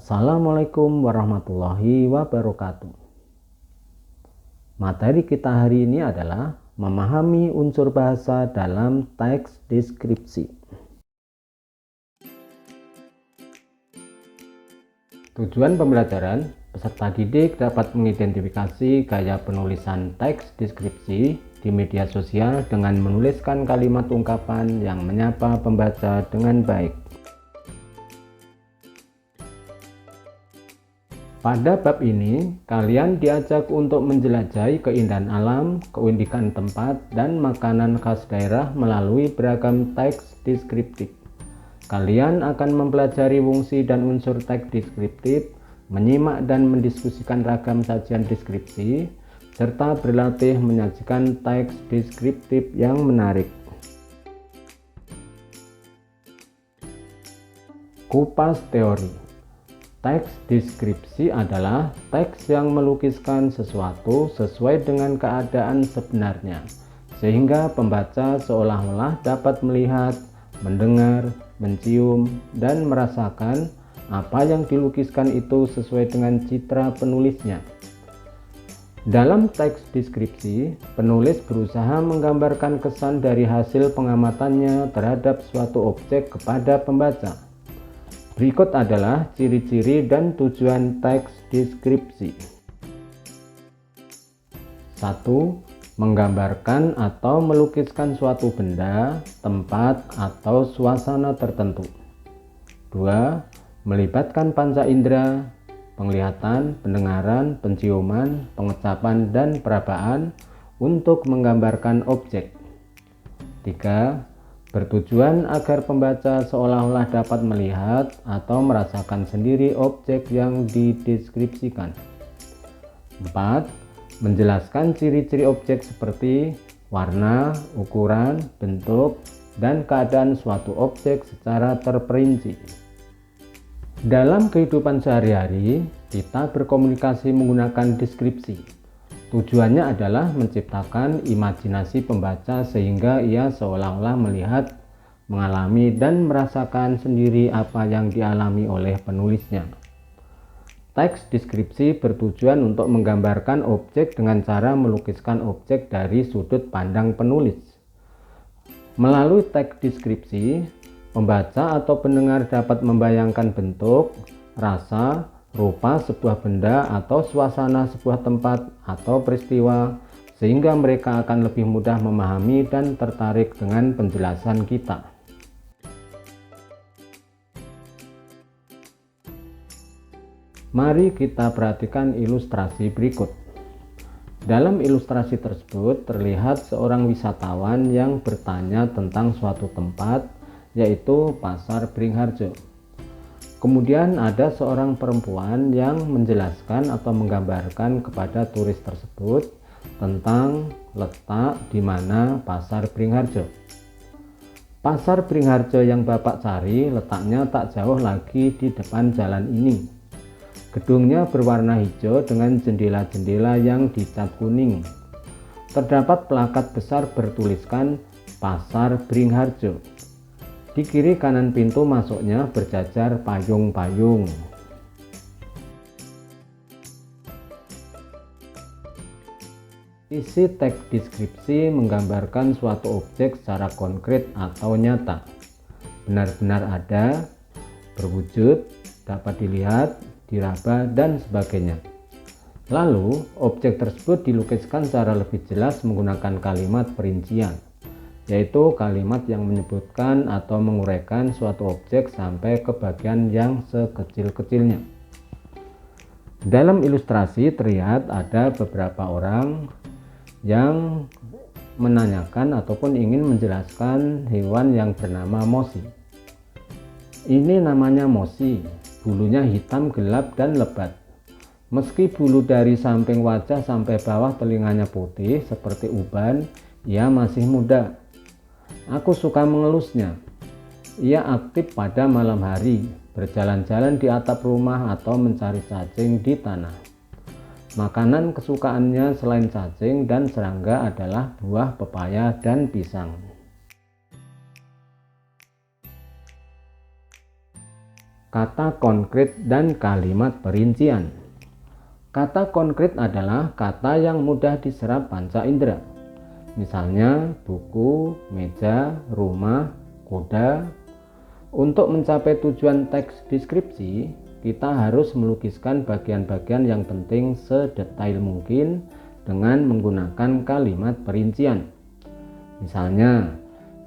Assalamualaikum warahmatullahi wabarakatuh. Materi kita hari ini adalah memahami unsur bahasa dalam teks deskripsi. Tujuan pembelajaran, peserta didik dapat mengidentifikasi gaya penulisan teks deskripsi di media sosial dengan menuliskan kalimat ungkapan yang menyapa pembaca dengan baik. Pada bab ini, kalian diajak untuk menjelajahi keindahan alam, keunikan tempat, dan makanan khas daerah melalui beragam teks deskriptif. Kalian akan mempelajari fungsi dan unsur teks deskriptif, menyimak dan mendiskusikan ragam sajian deskripsi, serta berlatih menyajikan teks deskriptif yang menarik. Kupas teori. Teks deskripsi adalah teks yang melukiskan sesuatu sesuai dengan keadaan sebenarnya, sehingga pembaca seolah-olah dapat melihat, mendengar, mencium, dan merasakan apa yang dilukiskan itu sesuai dengan citra penulisnya. Dalam teks deskripsi, penulis berusaha menggambarkan kesan dari hasil pengamatannya terhadap suatu objek kepada pembaca. Berikut adalah ciri-ciri dan tujuan teks deskripsi. 1. Menggambarkan atau melukiskan suatu benda, tempat, atau suasana tertentu. 2. Melibatkan panca indera, penglihatan, pendengaran, penciuman, pengecapan, dan perabaan untuk menggambarkan objek. 3. Bertujuan agar pembaca seolah-olah dapat melihat atau merasakan sendiri objek yang dideskripsikan. 4. Menjelaskan ciri-ciri objek seperti warna, ukuran, bentuk, dan keadaan suatu objek secara terperinci. Dalam kehidupan sehari-hari, kita berkomunikasi menggunakan deskripsi. Tujuannya adalah menciptakan imajinasi pembaca sehingga ia seolah-olah melihat, mengalami, dan merasakan sendiri apa yang dialami oleh penulisnya. Teks deskripsi bertujuan untuk menggambarkan objek dengan cara melukiskan objek dari sudut pandang penulis. Melalui teks deskripsi, pembaca atau pendengar dapat membayangkan bentuk, rasa, rupa sebuah benda atau suasana sebuah tempat atau peristiwa, sehingga mereka akan lebih mudah memahami dan tertarik dengan penjelasan kita. Mari kita perhatikan ilustrasi berikut. Dalam ilustrasi tersebut terlihat seorang wisatawan yang bertanya tentang suatu tempat, yaitu Pasar Beringharjo. Kemudian ada seorang perempuan yang menjelaskan atau menggambarkan kepada turis tersebut tentang letak di mana Pasar Beringharjo. Pasar Beringharjo yang Bapak cari letaknya tak jauh lagi di depan jalan ini. Gedungnya berwarna hijau dengan jendela-jendela yang dicat kuning. Terdapat plakat besar bertuliskan Pasar Beringharjo. Di kiri kanan pintu masuknya berjajar payung-payung. Isi teks deskripsi menggambarkan suatu objek secara konkret atau nyata, benar-benar ada, berwujud, dapat dilihat, diraba, dan sebagainya. Lalu, objek tersebut dilukiskan secara lebih jelas menggunakan kalimat perincian, yaitu kalimat yang menyebutkan atau menguraikan suatu objek sampai ke bagian yang sekecil-kecilnya. Dalam ilustrasi terlihat ada beberapa orang yang menanyakan ataupun ingin menjelaskan hewan yang bernama mosi. Ini namanya mosi, bulunya hitam gelap dan lebat. Meski bulu dari samping wajah sampai bawah telinganya putih seperti uban, ia masih muda. Aku suka mengelusnya. Ia aktif pada malam hari, berjalan-jalan di atap rumah atau mencari cacing di tanah. Makanan kesukaannya selain cacing dan serangga adalah buah pepaya dan pisang. 。 . 。 . 。 . 。 . . . . . . . 。 . 。 . 。 . . 。 . 。 . 。 . 。 . 。 . 。 . 。 . 。 . 。 . . 。 . . 。 . 。 . 。 . . 。 . . . . 。Kata konkret dan kalimat perincian. Kata konkret adalah kata yang mudah diserap panca indera. Misalnya buku, meja, rumah, kuda. Untuk mencapai tujuan teks deskripsi, kita harus melukiskan bagian-bagian yang penting sedetail mungkin dengan menggunakan kalimat perincian. Misalnya,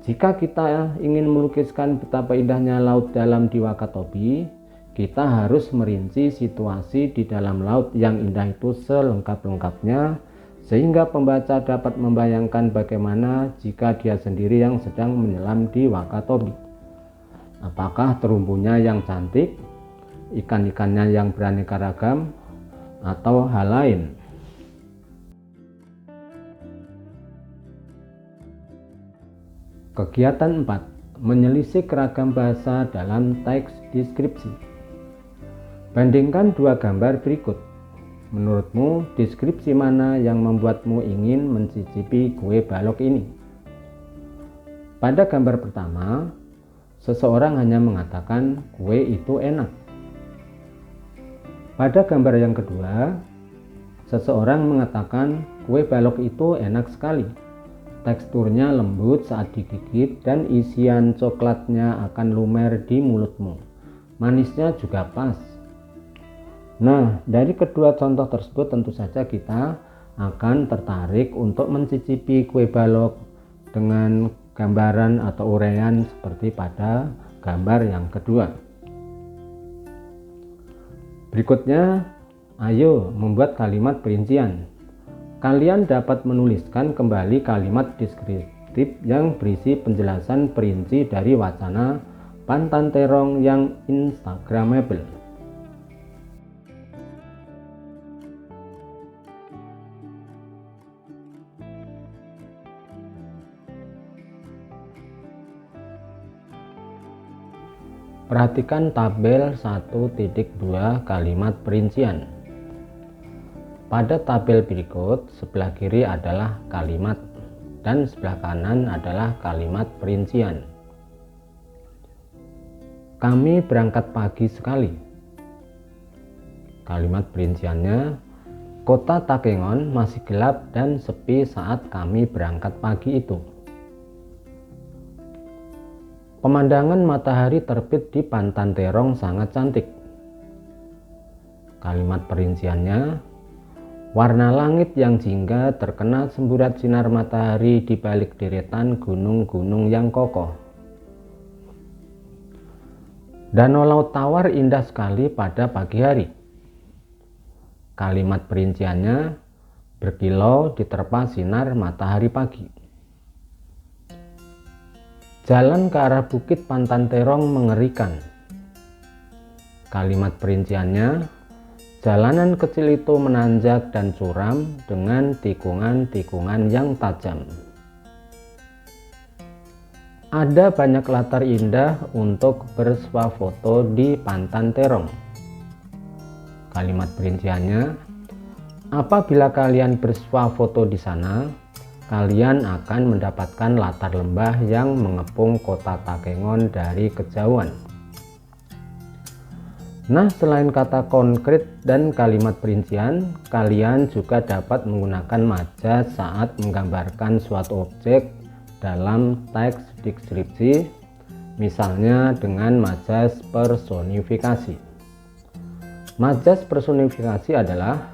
jika kita ingin melukiskan betapa indahnya laut dalam di Wakatobi, kita harus merinci situasi di dalam laut yang indah itu selengkap-lengkapnya, sehingga pembaca dapat membayangkan bagaimana jika dia sendiri yang sedang menyelam di Wakatobi. Apakah terumbunya yang cantik, ikan-ikannya yang beraneka ragam, atau hal lain? Kegiatan 4. Menelisik ragam bahasa dalam teks deskripsi. Bandingkan dua gambar berikut. Menurutmu, deskripsi mana yang membuatmu ingin mencicipi kue balok ini? Pada gambar pertama, seseorang hanya mengatakan kue itu enak. Pada gambar yang kedua, seseorang mengatakan kue balok itu enak sekali. Teksturnya lembut saat digigit dan isian coklatnya akan lumer di mulutmu. Manisnya juga pas. Nah, dari kedua contoh tersebut tentu saja kita akan tertarik untuk mencicipi kue balok dengan gambaran atau uraian seperti pada gambar yang kedua. Berikutnya, ayo membuat kalimat perincian. Kalian dapat menuliskan kembali kalimat deskriptif yang berisi penjelasan perinci dari wacana Pantan Terong yang instagramable. Perhatikan tabel 1.2 kalimat perincian. Pada tabel berikut, sebelah kiri adalah kalimat dan sebelah kanan adalah kalimat perincian. Kami berangkat pagi sekali. Kalimat perinciannya, kota Takengon masih gelap dan sepi saat kami berangkat pagi itu. Pemandangan matahari terbit di Pantan Terong sangat cantik. Kalimat perinciannya, warna langit yang jingga terkena semburat sinar matahari di balik deretan gunung-gunung yang kokoh. Danau Laut Tawar indah sekali pada pagi hari. Kalimat perinciannya, berkilau diterpa sinar matahari pagi. Jalan ke arah bukit Pantan Terong mengerikan. Kalimat perinciannya, jalanan kecil itu menanjak dan curam dengan tikungan-tikungan yang tajam. Ada banyak latar indah untuk bersuah foto di Pantan Terong. Kalimat perinciannya, apabila kalian bersuah foto di sana, kalian akan mendapatkan latar lembah yang mengepung kota Takengon dari kejauhan. Nah, selain kata konkret dan kalimat perincian, kalian juga dapat menggunakan majas saat menggambarkan suatu objek dalam teks deskripsi, misalnya dengan majas personifikasi. Majas personifikasi adalah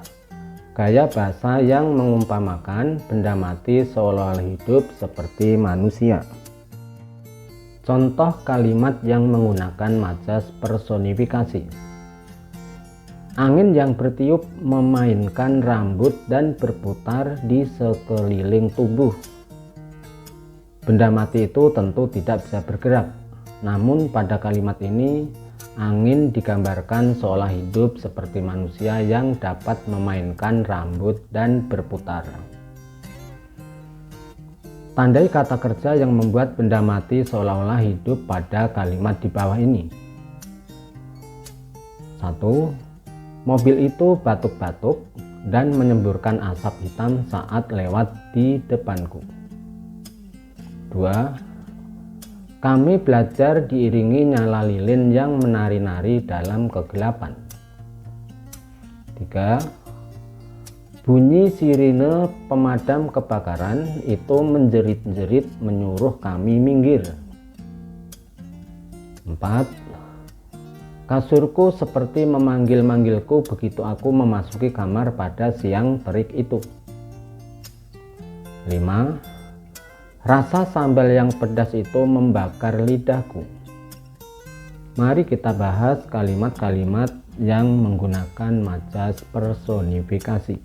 gaya bahasa yang mengumpamakan benda mati seolah-olah hidup seperti manusia. Contoh kalimat yang menggunakan majas personifikasi. Angin yang bertiup memainkan rambut dan berputar di sekeliling tubuh. Benda mati itu tentu tidak bisa bergerak, namun pada kalimat ini angin digambarkan seolah hidup seperti manusia yang dapat memainkan rambut dan berputar. Tandai kata kerja yang membuat benda mati seolah-olah hidup pada kalimat di bawah ini. 1. Mobil itu batuk-batuk dan menyemburkan asap hitam saat lewat di depanku. 2. Kami belajar diiringi nyala lilin yang menari-nari dalam kegelapan. 3. Bunyi sirine pemadam kebakaran itu menjerit-jerit menyuruh kami minggir. 4. Kasurku seperti memanggil-manggilku begitu aku memasuki kamar pada siang terik itu. 5. Rasa sambal yang pedas itu membakar lidahku. Mari kita bahas kalimat-kalimat yang menggunakan majas personifikasi.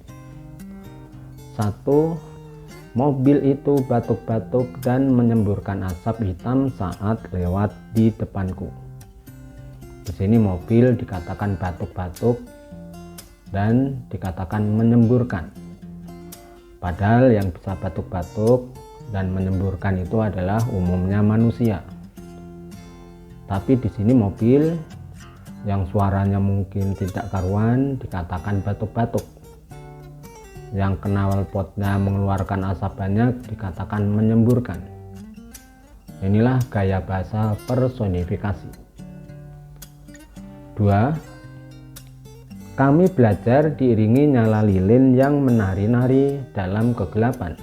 1. Mobil itu batuk-batuk dan menyemburkan asap hitam saat lewat di depanku. Di sini mobil dikatakan batuk-batuk dan dikatakan menyemburkan. Padahal yang bisa batuk-batuk dan menyemburkan itu adalah umumnya manusia. Tapi di sini mobil yang suaranya mungkin tidak karuan dikatakan batuk-batuk. Yang knalpotnya mengeluarkan asap banyak dikatakan menyemburkan. Inilah gaya bahasa personifikasi. 2. Kami belajar diiringi nyala lilin yang menari-nari dalam kegelapan.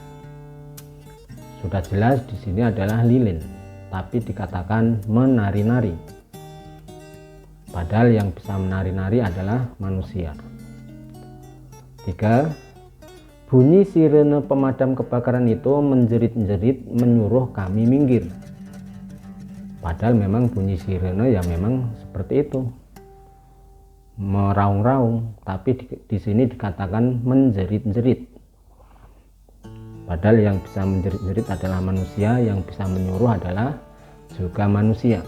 Sudah jelas di sini adalah lilin, tapi dikatakan menari-nari. Padahal yang bisa menari-nari adalah manusia. 3. Bunyi sirene pemadam kebakaran itu menjerit-jerit menyuruh kami minggir. Padahal memang bunyi sirene ya memang seperti itu, meraung-raung, tapi di sini dikatakan menjerit-jerit. Padahal yang bisa menjerit-jerit adalah manusia, yang bisa menyuruh adalah juga manusia.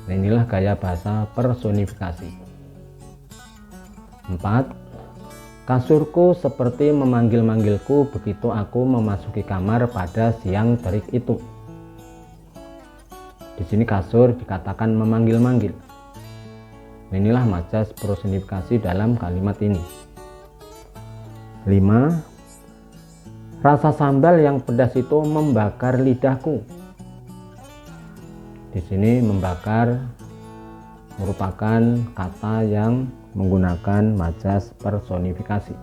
Nah, inilah gaya bahasa personifikasi. 4. Kasurku seperti memanggil-manggilku begitu aku memasuki kamar pada siang terik itu. Di sini kasur dikatakan memanggil-manggil. Inilah majas personifikasi dalam kalimat ini. 5. Rasa sambal yang pedas itu membakar lidahku. Di sini membakar merupakan kata yang menggunakan majas personifikasi.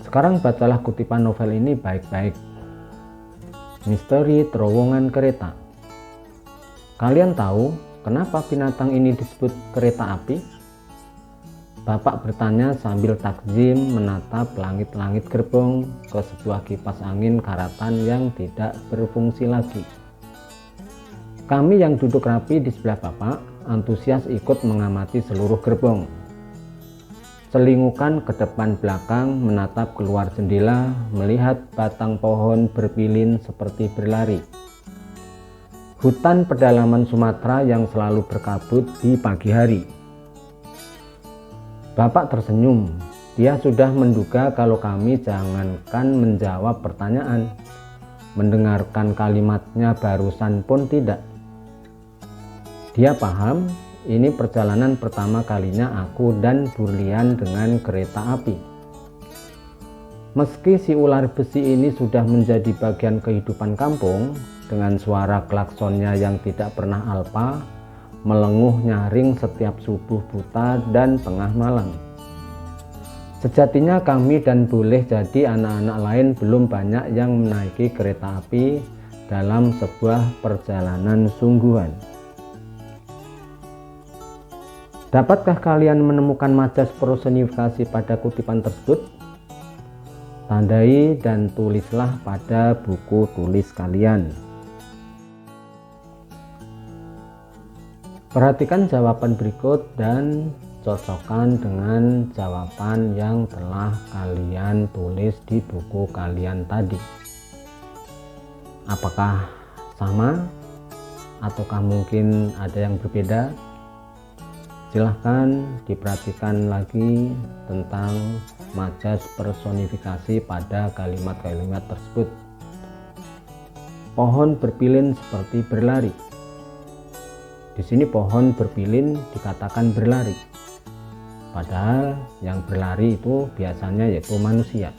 Sekarang bacalah kutipan novel ini baik-baik. Misteri terowongan kereta. Kalian tahu kenapa binatang ini disebut kereta api? Bapak bertanya sambil takjim menatap langit-langit gerbong ke sebuah kipas angin karatan yang tidak berfungsi lagi. Kami yang duduk rapi di sebelah Bapak antusias ikut mengamati seluruh gerbong. Selingukan ke depan belakang menatap keluar jendela, melihat batang pohon berpilin seperti berlari. Hutan pedalaman Sumatera yang selalu berkabut di pagi hari. Bapak tersenyum. Dia sudah menduga kalau kami jangankan menjawab pertanyaan, mendengarkan kalimatnya barusan pun tidak. Dia paham ini perjalanan pertama kalinya aku dan Burlian dengan kereta api. Meski si ular besi ini sudah menjadi bagian kehidupan kampung, dengan suara klaksonnya yang tidak pernah alpa, melenguh nyaring setiap subuh buta dan tengah malam. Sejatinya kami dan boleh jadi anak-anak lain belum banyak yang menaiki kereta api dalam sebuah perjalanan sungguhan. Dapatkah kalian menemukan majas personifikasi pada kutipan tersebut? Tandai dan tulislah pada buku tulis kalian. Perhatikan jawaban berikut dan cocokkan dengan jawaban yang telah kalian tulis di buku kalian tadi. Apakah sama ataukah mungkin ada yang berbeda? Silahkan diperhatikan lagi tentang majas personifikasi pada kalimat-kalimat tersebut. Pohon berpilin seperti berlari. Di sini pohon berpilin dikatakan berlari. Padahal yang berlari itu biasanya yaitu manusia.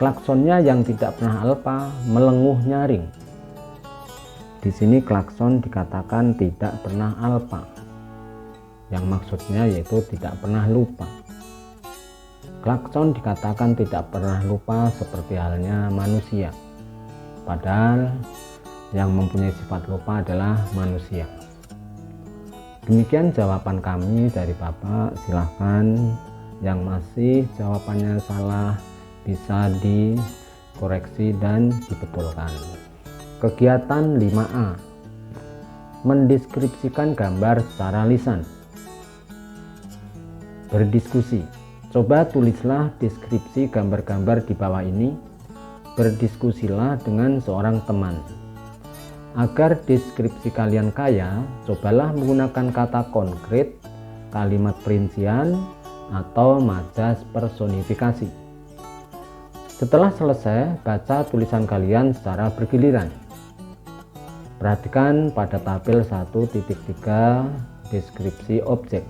Klaksonnya yang tidak pernah alpa melenguh nyaring. Di sini klakson dikatakan tidak pernah alpa, yang maksudnya yaitu tidak pernah lupa. Klakson dikatakan tidak pernah lupa seperti halnya manusia, padahal yang mempunyai sifat lupa adalah manusia. Demikian jawaban kami dari Bapak. Silahkan yang masih jawabannya salah bisa dikoreksi dan dibetulkan. Kegiatan 5A, mendeskripsikan gambar secara lisan. Berdiskusi. Coba tulislah deskripsi gambar-gambar di bawah ini. Berdiskusilah dengan seorang teman. Agar deskripsi kalian kaya, cobalah menggunakan kata konkret, kalimat perincian, atau majas personifikasi. Setelah selesai, baca tulisan kalian secara bergiliran. Perhatikan pada tabel 1.3 deskripsi objek.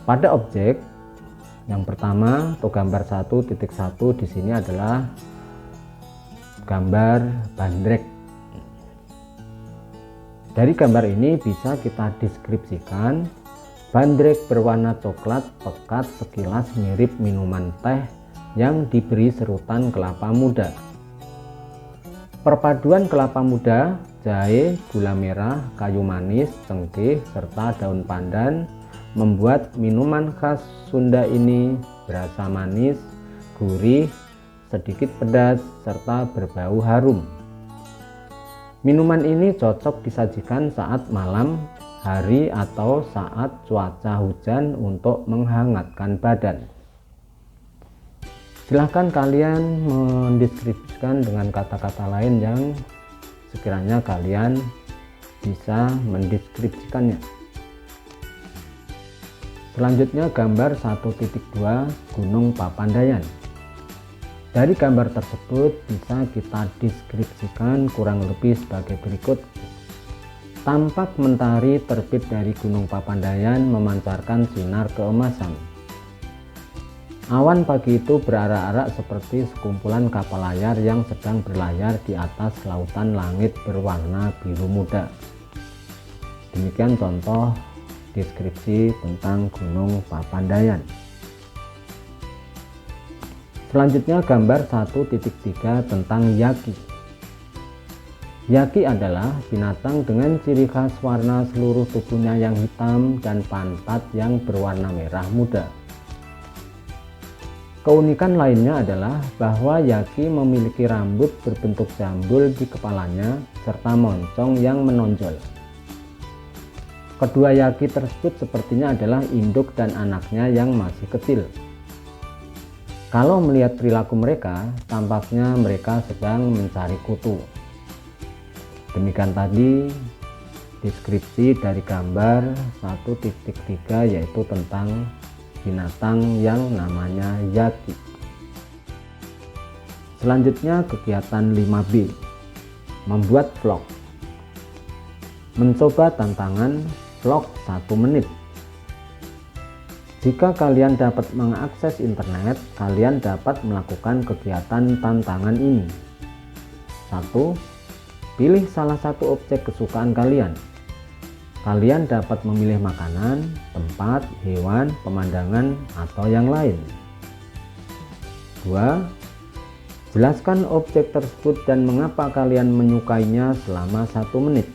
Pada objek yang pertama atau gambar 1.1 di sini adalah gambar bandrek. Dari gambar ini bisa kita deskripsikan bandrek berwarna coklat pekat sekilas mirip minuman teh yang diberi serutan kelapa muda. Perpaduan kelapa muda, jahe, gula merah, kayu manis, cengkeh, serta daun pandan membuat minuman khas Sunda ini berasa manis, gurih, sedikit pedas, serta berbau harum. Minuman ini cocok disajikan saat malam hari atau saat cuaca hujan untuk menghangatkan badan. Silahkan kalian mendeskripsikan dengan kata-kata lain yang sekiranya kalian bisa mendeskripsikannya. Selanjutnya gambar 1.2 Gunung Papandayan. Dari gambar tersebut bisa kita deskripsikan kurang lebih sebagai berikut. Tampak mentari terbit dari Gunung Papandayan memancarkan sinar keemasan. Awan pagi itu berarak-arak seperti sekumpulan kapal layar yang sedang berlayar di atas lautan langit berwarna biru muda. Demikian contoh deskripsi tentang Gunung Papandayan. Selanjutnya gambar 1.3 tentang yaki. Yaki adalah binatang dengan ciri khas warna seluruh tubuhnya yang hitam dan pantat yang berwarna merah muda. Keunikan lainnya adalah bahwa yaki memiliki rambut berbentuk jambul di kepalanya serta moncong yang menonjol. Kedua yaki tersebut sepertinya adalah induk dan anaknya yang masih kecil. Kalau melihat perilaku mereka, tampaknya mereka sedang mencari kutu. Demikian tadi deskripsi dari gambar 1.3 yaitu tentang binatang yang namanya yaki. Selanjutnya kegiatan 5B, membuat vlog. Mencoba tantangan vlog 1 menit. Jika kalian dapat mengakses internet, kalian dapat melakukan kegiatan tantangan ini. 1. Pilih salah satu objek kesukaan kalian. Kalian dapat memilih makanan, tempat, hewan, pemandangan, atau yang lain. 2. Jelaskan objek tersebut dan mengapa kalian menyukainya selama 1 menit.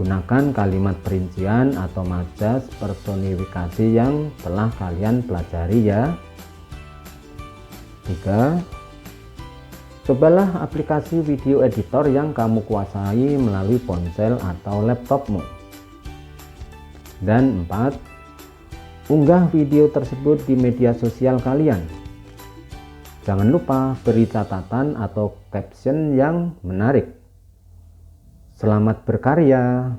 Gunakan kalimat perincian atau majas personifikasi yang telah kalian pelajari ya. 3. Cobalah aplikasi video editor yang kamu kuasai melalui ponsel atau laptopmu. Dan 4. Unggah video tersebut di media sosial kalian. Jangan lupa beri catatan atau caption yang menarik. Selamat berkarya.